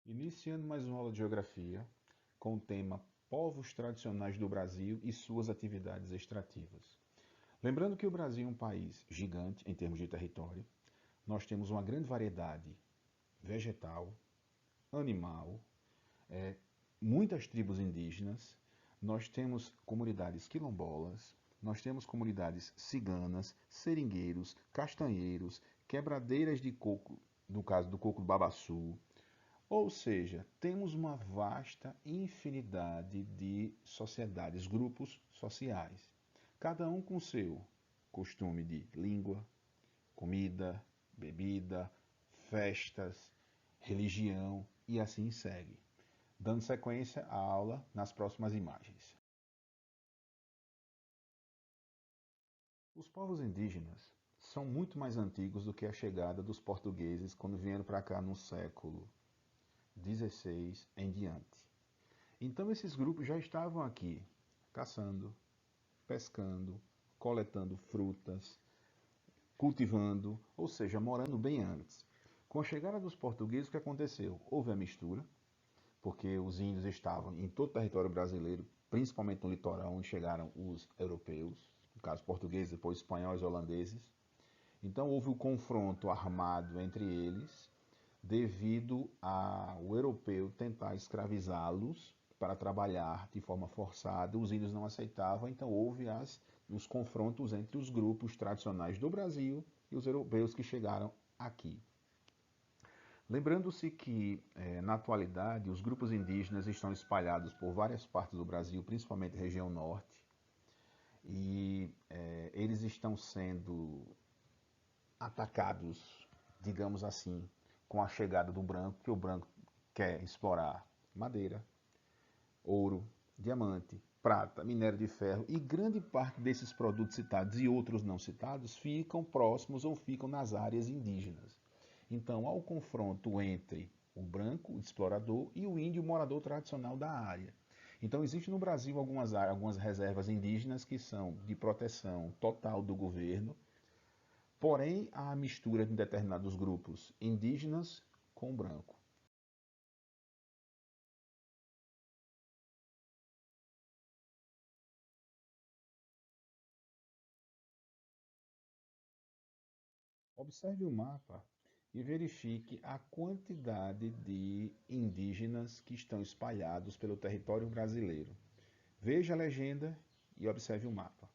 Iniciando mais uma aula de geografia com o tema Povos tradicionais do Brasil e suas atividades extrativas. Lembrando que o Brasil é um país gigante em termos de território, nós temos uma grande variedade vegetal, animal, muitas tribos indígenas, nós temos comunidades quilombolas, nós temos comunidades ciganas, seringueiros, castanheiros, quebradeiras de coco, no caso do coco do babaçu. Ou seja, temos uma vasta infinidade de sociedades, grupos sociais, cada um com seu costume de língua, comida, bebida, festas, religião e assim segue. Dando sequência à aula nas próximas imagens. Os povos indígenas são muito mais antigos do que a chegada dos portugueses quando vieram para cá no século XVI em diante. Então esses grupos já estavam aqui caçando, pescando, coletando frutas, cultivando, ou seja, morando bem antes. Com a chegada dos portugueses, o que aconteceu? Houve a mistura, porque os índios estavam em todo o território brasileiro, principalmente no litoral, onde chegaram os europeus, no caso portugueses, depois espanhóis e holandeses. Então houve o confronto armado entre eles, devido ao europeu tentar escravizá-los para trabalhar de forma forçada. Os índios não aceitavam, então houve os confrontos entre os grupos tradicionais do Brasil e os europeus que chegaram aqui. Lembrando-se que, na atualidade, os grupos indígenas estão espalhados por várias partes do Brasil, principalmente região norte, e eles estão sendo atacados, digamos assim, com a chegada do branco, que o branco quer explorar madeira, ouro, diamante, prata, minério de ferro, e grande parte desses produtos citados e outros não citados ficam próximos ou ficam nas áreas indígenas. Então, há o confronto entre o branco, o explorador, e o índio, o morador tradicional da área. Então, existe no Brasil algumas reservas indígenas que são de proteção total do governo, porém, há a mistura de determinados grupos indígenas com branco. Observe o mapa e verifique a quantidade de indígenas que estão espalhados pelo território brasileiro. Veja a legenda e observe o mapa.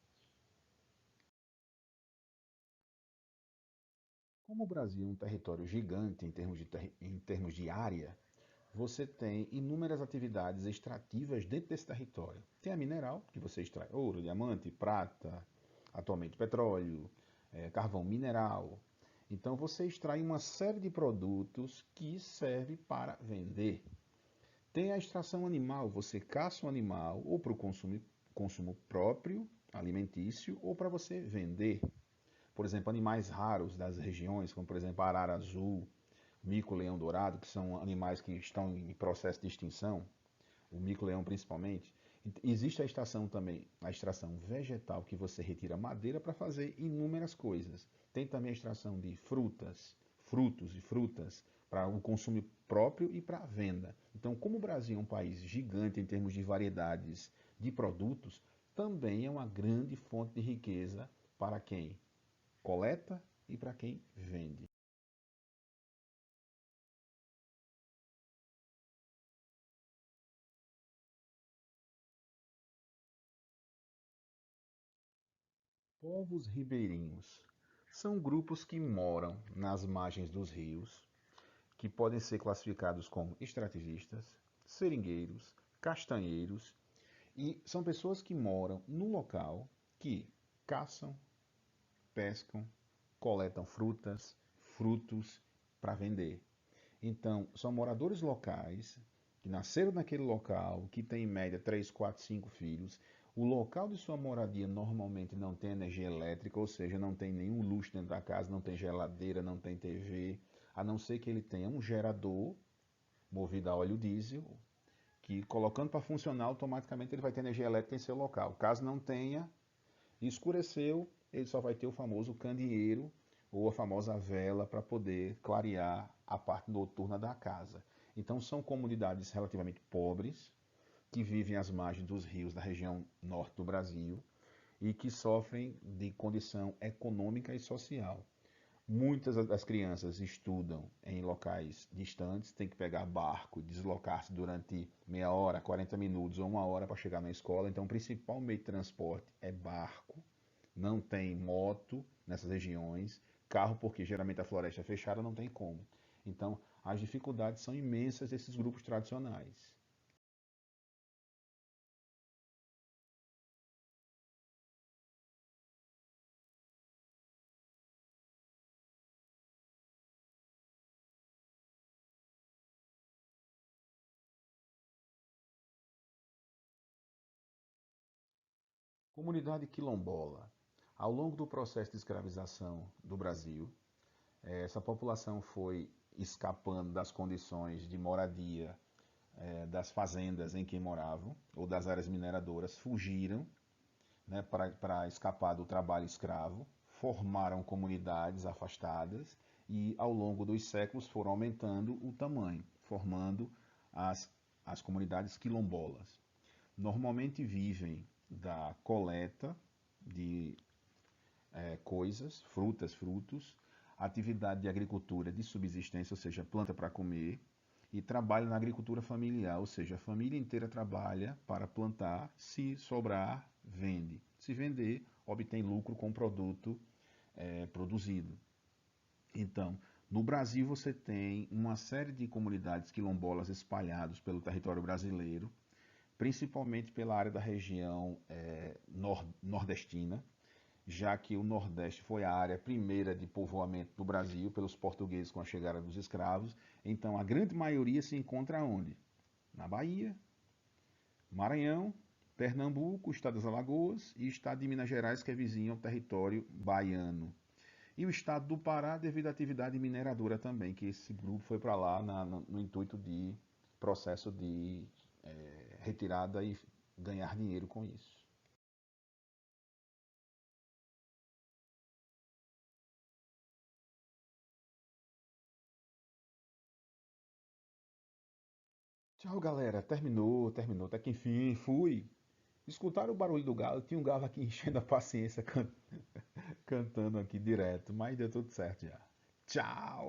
Como o Brasil é um território gigante em termos de área, você tem inúmeras atividades extrativas dentro desse território. Tem a mineral, que você extrai ouro, diamante, prata, atualmente petróleo, carvão mineral. Então você extrai uma série de produtos que serve para vender. Tem a extração animal, você caça um animal ou para o consumo próprio, alimentício, ou para você vender. Por exemplo, animais raros das regiões, como por exemplo a arara azul, mico-leão dourado, que são animais que estão em processo de extinção, o mico-leão principalmente. Existe a extração também, a extração vegetal, que você retira madeira para fazer inúmeras coisas. Tem também a extração de frutos e frutas para o consumo próprio e para a venda. Então, como o Brasil é um país gigante em termos de variedades de produtos, também é uma grande fonte de riqueza para quem coleta e para quem vende. Povos ribeirinhos são grupos que moram nas margens dos rios, que podem ser classificados como extrativistas, seringueiros, castanheiros, e são pessoas que moram no local, que caçam, pescam, coletam frutos para vender. Então, são moradores locais que nasceram naquele local, que tem em média 3, 4, 5 filhos. O local de sua moradia normalmente não tem energia elétrica, ou seja, não tem nenhum luxo dentro da casa, não tem geladeira, não tem TV, a não ser que ele tenha um gerador movido a óleo diesel, que colocando para funcionar automaticamente ele vai ter energia elétrica em seu local. Caso não tenha, escureceu, ele só vai ter o famoso candeeiro ou a famosa vela para poder clarear a parte noturna da casa. Então são comunidades relativamente pobres, que vivem às margens dos rios da região norte do Brasil e que sofrem de condição econômica e social. Muitas das crianças estudam em locais distantes, tem que pegar barco, deslocar-se durante meia hora, 40 minutos ou uma hora para chegar na escola. Então, o principal meio de transporte é barco. Não tem moto nessas regiões, carro, porque geralmente a floresta é fechada, não tem como. Então, as dificuldades são imensas desses grupos tradicionais. Comunidade quilombola. Ao longo do processo de escravização do Brasil, essa população foi escapando das condições de moradia das fazendas em que moravam, ou das áreas mineradoras, fugiram, né, para escapar do trabalho escravo, formaram comunidades afastadas e, ao longo dos séculos, foram aumentando o tamanho, formando as, as comunidades quilombolas. Normalmente vivem da coleta de coisas, frutas, frutos, atividade de agricultura de subsistência, ou seja, planta para comer, e trabalho na agricultura familiar, ou seja, a família inteira trabalha para plantar, se sobrar, vende. Se vender, obtém lucro com o produto produzido. Então, no Brasil você tem uma série de comunidades quilombolas espalhadas pelo território brasileiro, principalmente pela área da região nordestina, já que o Nordeste foi a área primeira de povoamento do Brasil pelos portugueses com a chegada dos escravos. Então, a grande maioria se encontra onde? Na Bahia, Maranhão, Pernambuco, Estado das Alagoas e Estado de Minas Gerais, que é vizinho ao território baiano. E o Estado do Pará, devido à atividade mineradora também, que esse grupo foi para lá no intuito de processo de retirada e ganhar dinheiro com isso. Tchau, galera. Terminou. Até que enfim, fui. Escutaram o barulho do galo? Tinha um galo aqui enchendo a paciência, cantando aqui direto, mas deu tudo certo já. Tchau!